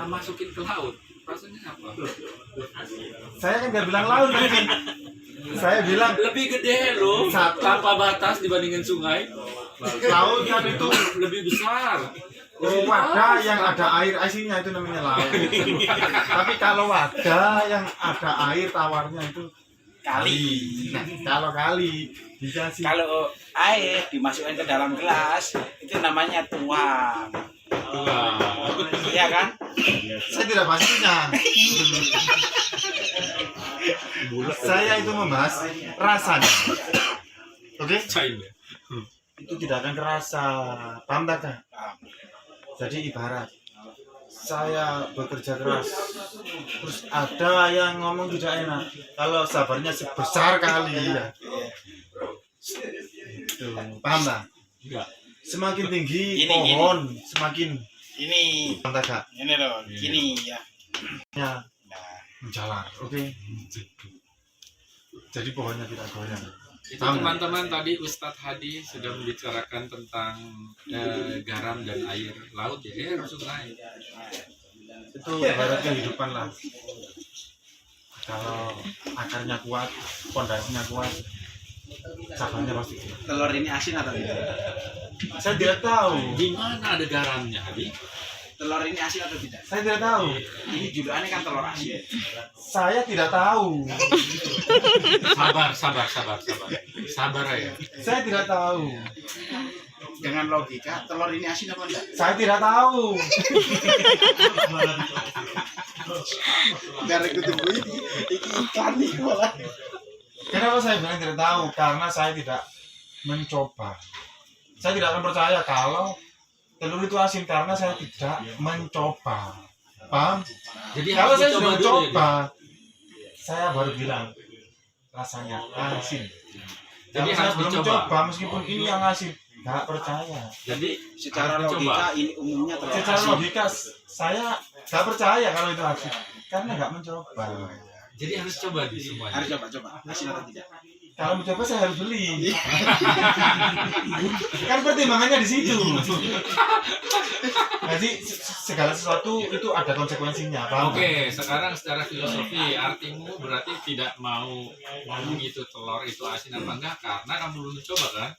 masukin ke laut, rasanya apa? Saya kan nggak bilang laut tadi. Saya bilang Lebih gede loh, Satu. tanpa batas dibandingin sungai. laut kan itu Lebih besar. wadah yang ada air asinnya itu namanya laut. Tapi kalau wadah yang ada air tawarnya itu kali. Nah, kalau kali dikasih Kalau air dimasukkan ke dalam gelas itu namanya tuang. Iya kan? saya tidak pastinya. Saya itu membahas rasanya. Oke? China. Itu tidak akan terasa. Paham tak? Kak? Jadi ibarat saya bekerja keras, terus ada yang ngomong tidak enak. Kalau sabarnya sebesar kali ya. Itu, paham tak? Enggak. Semakin tinggi Ini, pohon, semakin Ini paham tak, Kak? ini loh, gini ya. Ya, Nah, menjalar. Oke. Jadi pohonnya tidak goyang. Itu teman-teman tadi Ustadz Hadi sudah membicarakan tentang garam dan air laut ya, sungai. Itu ibarat kehidupan lah. Kalau akarnya kuat, pondasinya kuat, cabangnya pasti kuat. telur ini asin atau tidak? Saya tidak tahu. Di mana ada garamnya, Hadi? Telur ini asin atau tidak? Saya tidak tahu. Ini judulnya kan telur asin. Saya tidak tahu. Sabar ya. Saya tidak tahu. Dengan logika, telur ini asin apa enggak? Saya tidak tahu. Biar aku tunggu ini iklan nih malah. Kenapa saya bilang tidak tahu? Karena saya tidak mencoba. Saya tidak akan percaya kalau telur itu asin karena saya tidak mencoba. Paham? Jadi Kalau harus saya sudah dicoba dulu ya, mencoba, saya baru bilang rasanya asin. Jadi Kalau saya harus belum dicoba. mencoba, meskipun ini yang asin, nggak percaya. Jadi Secara harus dicoba. logika ini umumnya telur Secara asin. logika saya nggak percaya kalau itu asin karena nggak mencoba. Jadi harus coba di semuanya. Harus coba asin atau tidak? Kalau mencoba saya harus beli. Kan pertimbangannya di situ. Jadi segala sesuatu itu ada konsekuensinya. Paham? Oke, sekarang secara filosofi artimu berarti tidak mau ngomong itu telur itu asin apa enggak karena kamu belum mencoba kan?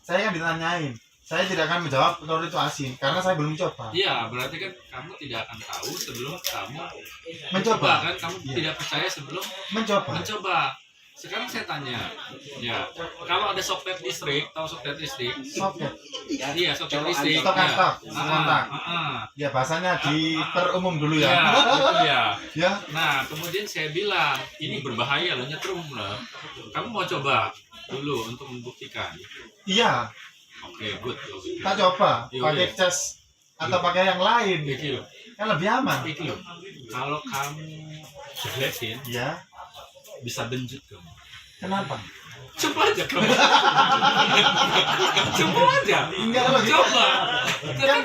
Saya kan ditanyain. Saya tidak akan menjawab telur itu asin karena saya belum mencoba. Iya, berarti kan kamu tidak akan tahu sebelum kamu Mencoba. kan? Kamu Iya. tidak percaya sebelum Mencoba. mencoba. Sekarang saya tanya, ya kalau ada soket listrik, tahu soket listrik? Soket. Iya, soket listrik. Stok ya. stok. Ah, Kontak. ah, ah. Ya bahasanya diperumum dulu Ya, ya. itu ya. Ya. Nah, kemudian saya bilang, ini berbahaya loh, nyetrum loh. Kamu mau coba dulu untuk membuktikan? Iya. Oke, good. Kita coba Iya, pakai iya. cas atau pakai yang lain. Iki loh, Kan lebih aman. iki loh. Kalau kamu jeblesin, Ya. bisa benjut kamu. Kenapa? Coba aja kamu. Coba aja. Enggak lagi. Coba. Kan,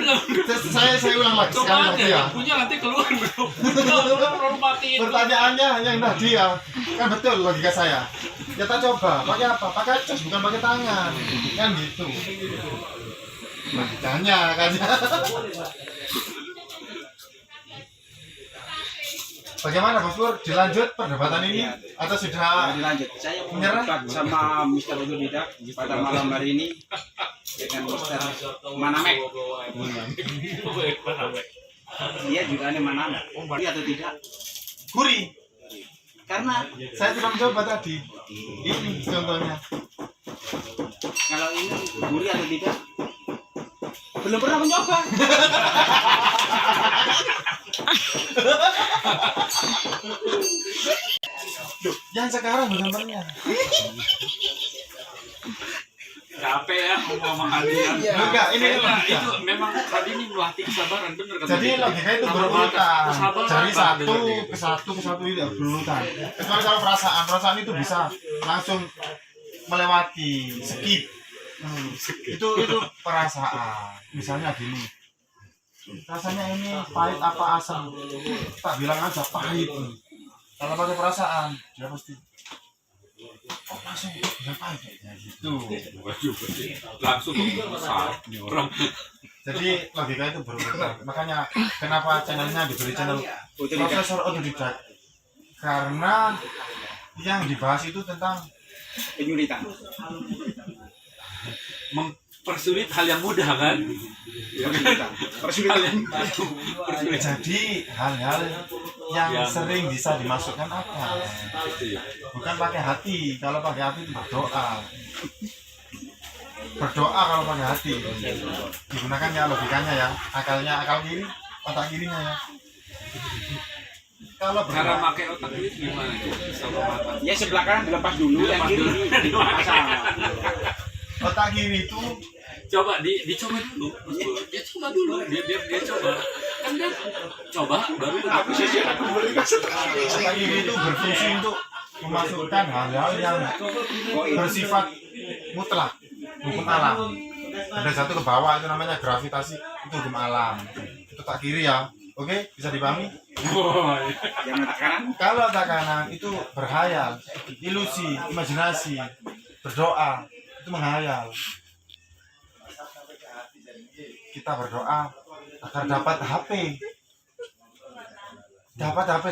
saya ulang lagi sekali Coba lagi aja. ya. Punya nanti keluar bro. Belum matiin. Pertanyaannya yang tadi ya, kan betul logika saya. Kita coba, pakai apa? Pakai cas, bukan pakai tangan. Kan gitu. Logikanya kan. Bagaimana Bos Pur? Dilanjut perdebatan ini atau Nah, sudah dilanjut. Saya mau Menyerah? berdebat sama Mr. Ududidak pada malam hari ini dengan Mr. Manamek. Dia juga ini Manamek. Gurih atau tidak? gurih? Karena Saya tidak mencoba tadi. Ini contohnya. kalau ini gurih atau tidak belum pernah mencoba. Duh, yang sekarang contohnya. Capek ya ngomong hadiah. Enggak, ini Kayaknya logika. itu memang tadi ini melatih kesabaran bener kan? Jadi logika itu berurutan. Dari satu ke satu itu ya berurutan. Kecuali kalau perasaan itu bisa langsung melewati skip. Itu perasaan. Misalnya gini. Rasanya ini pahit apa asam? Tak bilang aja pahit. Kalau pakai perasaan, dia pasti oh masih udah pahit ya gitu. langsung besar nih orang. Jadi logika itu berurutan. Makanya kenapa channelnya diberi channel Profesor Otodidak? Karena yang dibahas itu tentang penyulitan. Mempersulit hal yang mudah kan? Persulitan. jadi hal-hal yang sering bisa dimasukkan akal. Bukan pakai hati. Kalau pakai hati itu berdoa. Berdoa kalau pakai hati. Digunakan ya logikanya ya. Akalnya akal kiri, otak kirinya ya. Kalau Cara berdoa, pakai otak ini gimana tuh? Sama mata. Ya sebelah kanan dilepas dulu, yang kiri dipasang. otak kiri itu Coba dicoba dulu. Mas Bro. Dia coba dulu. Dia coba. Kan dia coba baru Aku sih aku boleh kasih otak kiri itu berfungsi untuk memasukkan hal-hal yang bersifat mutlak, hukum alam. Ada satu ke bawah itu namanya gravitasi, itu hukum alam. Itu otak kiri ya. Oke, bisa dipahami? yang otak kanan. Kalau otak kanan itu berhayal, ilusi, imajinasi, berdoa, itu menghayal. Kita berdoa agar dapat HP. Dapat HP.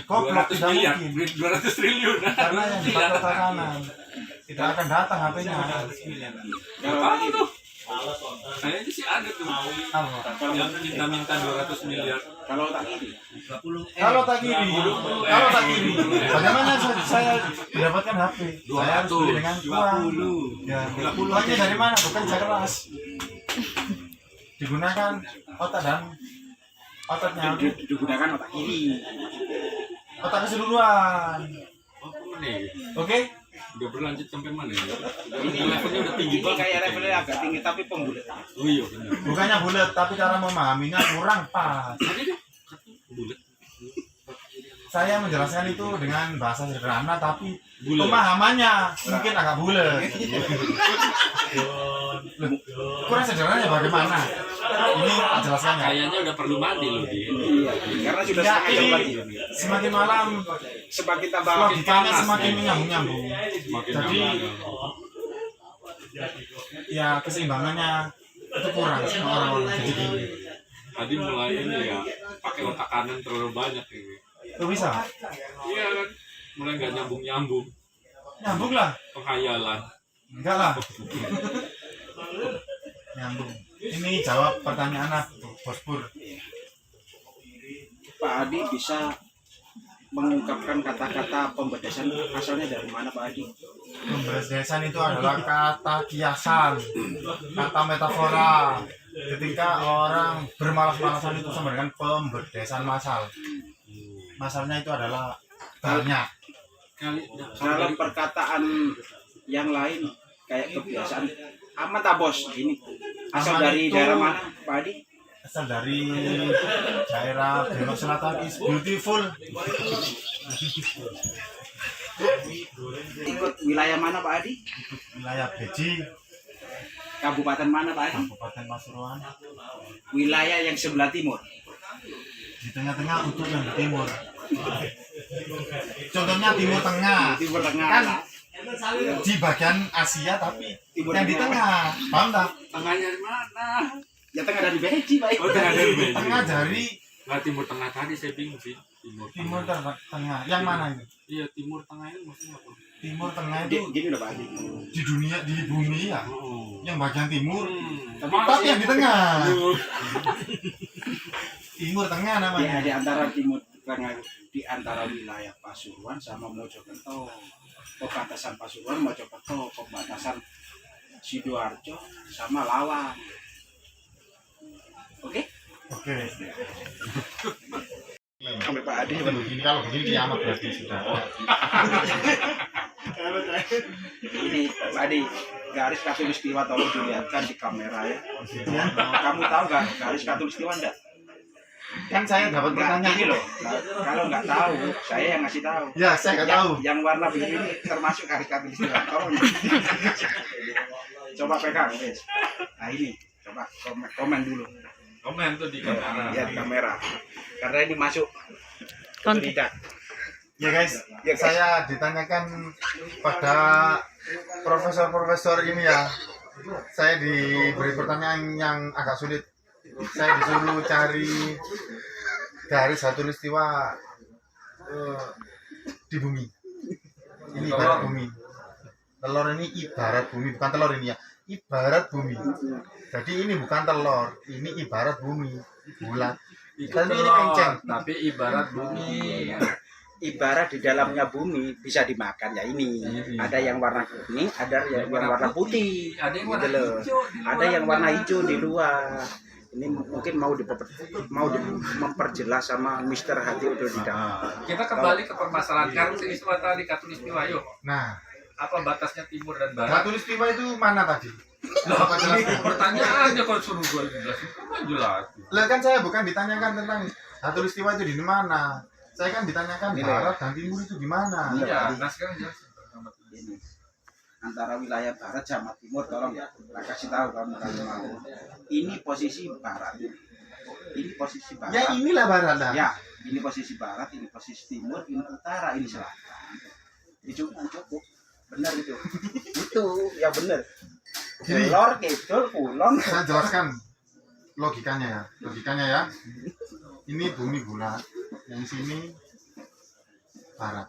Goblok 200 tidak miliar, mungkin. 200 triliun. Karena yang dipakai otak kanan tidak akan datang HP-nya. Kalau Apa tuh? Kayaknya sih ada tuh. Apa? Yang minta 200 miliar. kalau otak kiri. Kalau otak kiri, bagaimana saya mendapatkan HP? Saya harus beli dengan uang. Ya, uangnya dari mana? Bukan keras. Digunakan otak dan ototnya, Digunakan otak kiri. otak keseluruhan. Apa nih? Oke? Udah berlanjut sampai mana ya? Levelnya udah tinggi Ini banget. kayak levelnya agak tinggi tapi pembulet. Oh iya benar. Bukannya bulat, tapi cara memahaminya kurang pas. Tadi deh bulat. Saya menjelaskan itu dengan bahasa sederhana, tapi Bulat. pemahamannya mungkin agak bulat. Loh, kurang sederhananya bagaimana? Ini jelaskannya. Kayaknya udah perlu mandi loh dia. Karena sudah Ya, setengah jam ini lagi. semakin malam Semakin tambah logikanya semakin menyambung-nyambung. Makin Jadi lama. ya keseimbangannya itu kurang sama orang-orang jadi gini. Tadi mulai ini ya pakai otak kanan terlalu banyak ini. Tuh bisa? Iya kan? Mulai nggak nyambung Nyambung lah. penghayalan. Enggak lah. Nyambung. Ini jawab pertanyaan aku, Bos Pur. Pak Adi bisa mengungkapkan kata-kata pembedasan asalnya dari mana Pak Adi? Pembedasan itu adalah kata kiasan, kata metafora. Ketika orang bermalas-malasan itu sama dengan pembedasan masal. Masalnya itu adalah banyak. Dalam perkataan yang lain kayak kebiasaan aman tak bos ini asal Aman dari itu- daerah mana Pak Adi? Asal dari daerah Belok Selatan is beautiful. Ikut wilayah mana Pak Adi? Wilayah Beji, Kabupaten mana Pak Adi? Kabupaten Pasuruan. Wilayah yang sebelah timur. Di tengah-tengah untuk yang di timur. Contohnya Timur Tengah. Timur Tengah. Kan di bagian Asia tapi Timur yang di Tengah. tengah. Paham tak? Tengahnya di mana? Ya tengah dari Beji Pak. Oh tengah dari Beji. Tengah dari Nggak timur tengah tadi saya bingung sih. timur tengah. Yang mana itu? Iya timur tengah ini maksudnya apa? Timur tengah Gini itu gini udah Pak Adi. di dunia, di bumi ya. Oh. Yang bagian timur, Tapi tapi yang di tengah. Oh. Timur tengah Ya, namanya. di antara timur tengah di antara wilayah Pasuruan sama Mojokerto. Perbatasan Pasuruan, Mojokerto, perbatasan Sidoarjo sama Lawang. Oke? Oke. Sampai Pak Adi. Ini kalau begini kiamat berarti sudah. Ini Pak Adi, garis katulistiwa tolong dilihatkan di kamera ya. Kamu tahu nggak garis katulistiwa enggak? Kan saya dapat Nggak, pertanyaan gini loh. Kalau nggak tahu, saya yang ngasih tahu. Ya, saya nggak tahu. Yang warna biru ini termasuk garis katulistiwa. Tolong. Coba pegang, guys. Nah ini, coba komen dulu. Komen tuh di kamera. Ya di kamera. Karena ini masuk Konten. tidak. Ya guys, Ya, guys. saya ditanyakan pada profesor-profesor ini ya, Saya diberi pertanyaan yang agak sulit. Saya disuruh cari garis khatulistiwa di bumi. Ini ibarat bumi. Telur ini ibarat bumi, bukan telur ini ya. Ibarat bumi. Jadi ini bukan telur, ini ibarat bumi. Bulat. Tapi ini kenceng. Tapi ibarat bumi. Ibarat di dalamnya bumi bisa dimakan ya ini. Ada yang warna kuning, ada yang warna putih. Ada yang warna Gitu loh. hijau. Ada yang warna hijau di luar. Ini mungkin mau memperjelas sama Mister Hadi Udodida. Kita kembali ke permasalahan khatulistiwa tadi, khatulistiwa yuk. Nah, Apa batasnya timur dan barat? khatulistiwa itu mana tadi? Lah, pertanyaannya kalau suruh gue jelasin, kan jelas. Lah kan saya bukan ditanyakan tentang khatulistiwa itu di mana. Saya kan ditanyakan Ini barat dan timur itu di mana. Iya, nah sekarang jelasin. Ini antara wilayah barat sama timur, tolong ya, kasih tahu kamu kalau mau. Ini posisi barat. Ini posisi barat. Ya inilah barat lah. Ya, ini posisi barat, ini posisi timur, ini utara, ini selatan. Ini cukup. Benar itu. Itu ya benar. Jadi, Lor, kidul, kulon. saya jelaskan logikanya ya. Logikanya ya. Ini bumi bulat, yang sini barat,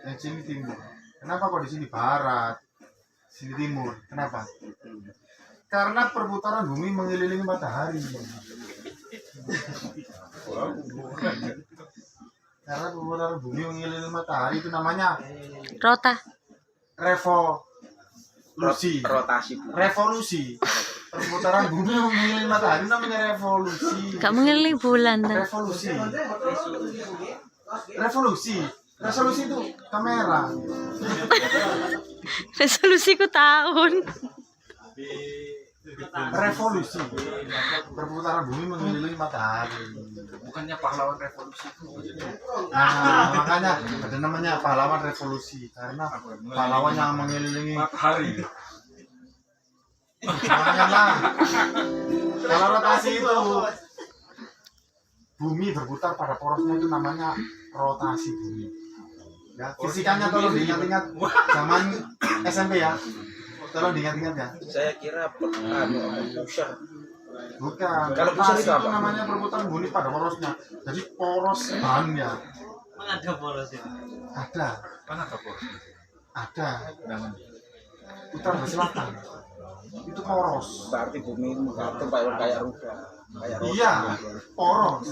yang sini timur. Kenapa kok di sini barat, sini timur? Kenapa? Karena perputaran bumi mengelilingi matahari. Karena perputaran bumi mengelilingi matahari itu namanya Rota. revolusi. Rotasi. Revolusi. Perputaran bumi mengelilingi matahari namanya revolusi. Gak mengelilingi bulan dan Revolusi. Revolusi. Resolusi itu kamera. resolusiku tahun. Revolusi. Perputaran bumi mengelilingi matahari. Bukannya pahlawan revolusi itu? Nah, makanya ada namanya pahlawan revolusi karena pahlawan yang mengelilingi Matahari. makanya lah. Kalau rotasi itu bumi berputar pada porosnya itu namanya rotasi bumi. Ya, fisikanya tolong diingat-ingat zaman SMP ya. Tolong diingat-ingat ya. Saya kira pusher. Bukan. Kalau pusat Rotasi itu itu apa? namanya perputaran bumi pada porosnya. Jadi poros bahannya Ada poros itu. ada, Mana kapur? ada. Jangan. Utara dan selatan. Itu poros. Berarti bumi menggantung kayak rupa. Kayak roda. Iya, poros.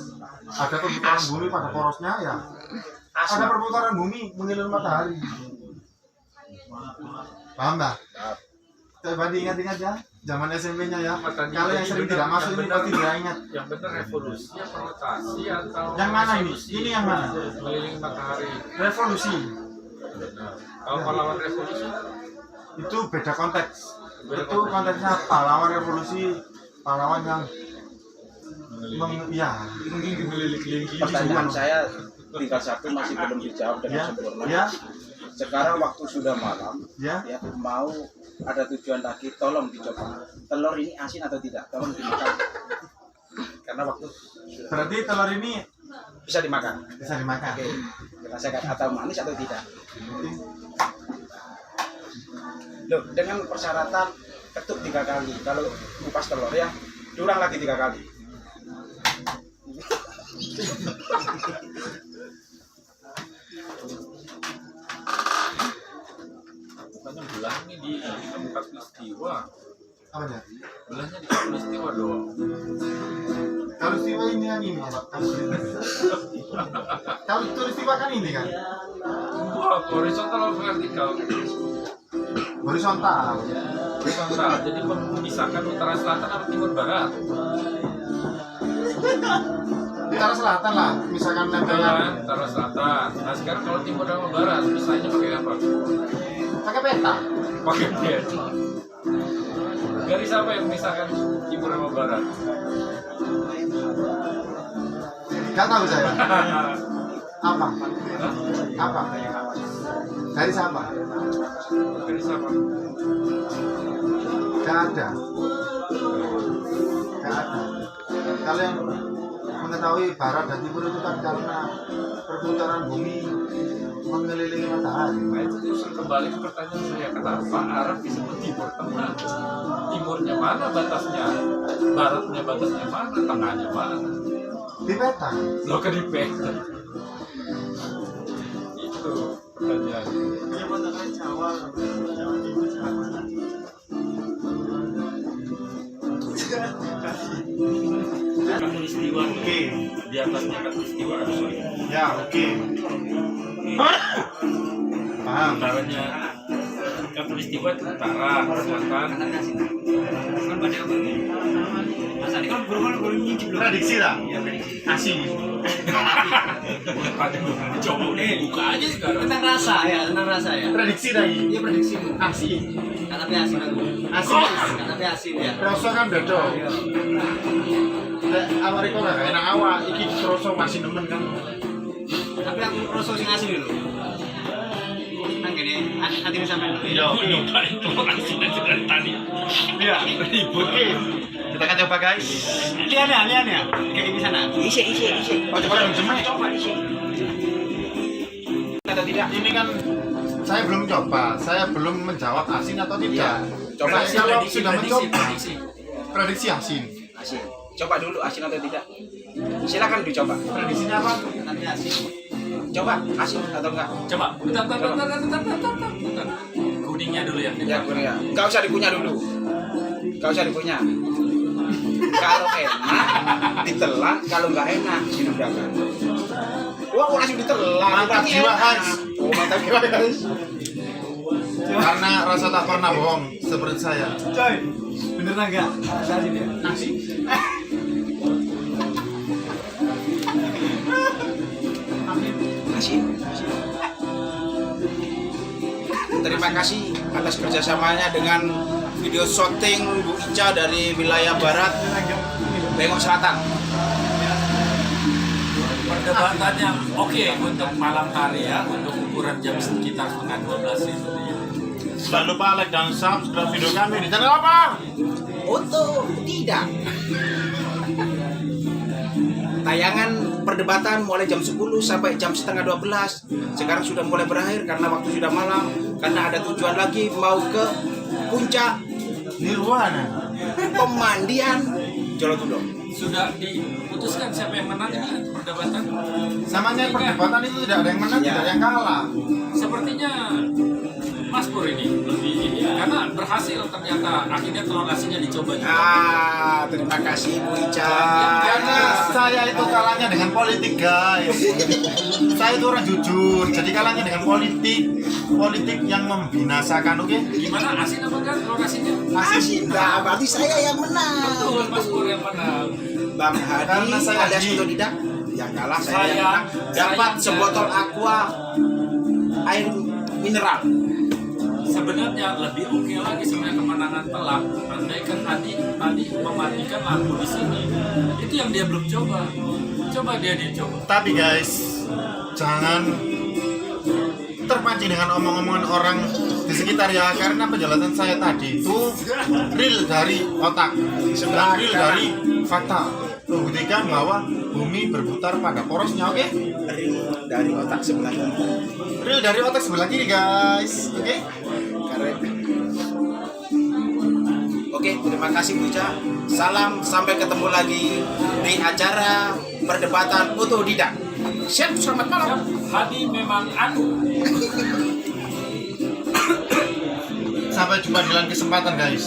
Ada perputaran bumi pada porosnya ya. Ada perputaran bumi mengelilingi matahari. Paham tak? Coba diingat-ingat ya, zaman SMP-nya ya. Kalau yang sering tidak masuk ini pasti tidak ingat. Yang benar revolusi apa rotasi atau Yang mana ini? resolusi? Ini yang mana? Mengelilingi matahari. Revolusi. Kalau pahlawan revolusi Itu beda konteks. Itu konteksnya pahlawan revolusi, pahlawan yang mengelilingi Pertanyaan saya tinggal satu masih belum dijawab dengan Ya, sempurna. ya, Sekarang waktu sudah malam, ya. ya mau ada tujuan lagi, tolong dicoba. Telur ini asin atau tidak? Tolong dimakan. Karena waktu sudah Berarti telur ini bisa dimakan. bisa dimakan. Oke, dirasakan atau manis atau tidak? Loh, dengan persyaratan ketuk 3 kali. Kalau kupas telur ya, diulang lagi 3 kali. bukannya belahnya di Khatulistiwa. Apa ya? Belahnya di Khatulistiwa doang. Kalau istiwa ini yang ini, Pak. Kalau istiwa kan ini kan Wah, horizontal atau vertikal? horizontal. Horizontal. Jadi memisahkan utara selatan atau timur barat. Utara selatan lah, misalkan tempelan Kan, utara selatan. Nah sekarang kalau timur sama barat, misalnya pakai apa? pakai peta. Pakai peta. Garis apa yang memisahkan timur sama barat? Gak tahu saya. Apa? Apa? Garis apa? Garis apa? Gak ada. Gak ada. Kalau yang mengetahui barat dan timur itu kan karena perputaran bumi mengelilingi matahari. Nah itu justru kembali ke pertanyaan saya, kenapa Arab disebut Timur Tengah? Timurnya mana batasnya? Baratnya batasnya mana? Tengahnya mana? Di peta. Lo ke di peta. Itu pertanyaan. Katulistiwa. Oke. Di atasnya katulistiwa ada sorry. Ya, oke. Paham. Utaranya katulistiwa itu utara, selatan. Kan pada apa? Mas Adi kan guru nyicip loh. Prediksi lah. Iya, prediksi. Asing. Coba buka aja sekarang. Tentang rasa ya, tentang rasa ya. Prediksi lagi. Iya prediksi. Asing. Kata asin aku. Asing. Kata asin ya. Rasa kan beda. Iya. Nek Amerika gak enak awak, iki rasa masih nemen kan. Tapi aku rasa sing asin dulu. Nang gini, hati sampai dulu. Iya, oke. Nyobain telur asin aja dari tadi. Iya. Oke. Kita akan coba guys. Lihat ya. Kayak di sana. Isi. Oh, coba yang jemek. Coba isi. Atau tidak? Ini kan saya belum coba. Saya belum menjawab asin atau tidak. Coba Saya kalau sudah mencoba prediksi. prediksi asin. asin. Coba dulu asin atau tidak. Silakan dicoba. Prediksinya apa? Kata asin. Coba asin atau enggak? Coba, bentar. Kuningnya dulu ya. Ya, Korea. Enggak usah dikunyah dulu. Enggak usah dikunyah. Kalau enak ditelan, kalau enggak enak diludakan. Wah, kok langsung ditelan. Mantap Berarti jiwa, enak. Hans. Oh, mantap jiwa, Hans. Karena rasa tak pernah bohong seperti saya. Coy, bener enggak? Kata asin ya. Nasi. Asin. Terima kasih atas kerjasamanya dengan video syuting Bu Ica dari wilayah barat Bengkok Selatan. Perdebatannya oke untuk malam hari ya, untuk ukuran jam sekitar setengah 12 itu ya. Jangan lupa like dan subscribe video kami di channel apa? Untuk tidak. Tayangan perdebatan mulai jam 10 sampai jam setengah 12. Sekarang sudah mulai berakhir karena waktu sudah malam. Karena ada tujuan lagi mau ke puncak Nirwana. pemandian Jolotundo. Sudah diputuskan siapa yang menang ini perdebatan. Samanya perdebatan itu tidak ada yang menang, Ya. tidak ada yang kalah. Sepertinya Mas Pur ini lebih ini karena berhasil ternyata akhirnya telur asinnya dicoba juga. Terima kasih Bu Ica. Karena saya itu kalahnya dengan politik guys. Saya itu orang jujur, jadi kalahnya dengan politik yang membinasakan, oke? Gimana asin apa enggak telur asinnya? Asin. Nah, berarti saya yang menang. Betul, Mas Pur yang menang. Bang Hadi Karena saya alias Hadi. Otodidak yang kalah saya Saya- yang menang. Dapat saya- sebotol aqua air mineral. Sebenarnya lebih oke lagi sebenarnya kemenangan telak. Andaikan tadi mematikan lampu di sini, itu yang dia belum coba. Coba dia coba. Tapi guys, jangan terpancing dengan omong-omongan orang di sekitar ya, karena penjelasan saya tadi itu real dari otak, dan real dari fakta. Membuktikan bahwa bumi berputar pada porosnya, oke? Dari otak sebelah kiri. Real dari otak sebelah kiri guys, oke? Keren. Oke, terima kasih Bu Ica. Salam, sampai ketemu lagi di acara perdebatan Otodidak. Siap, selamat malam. Hadi memang anu. Sampai jumpa di lain kesempatan guys.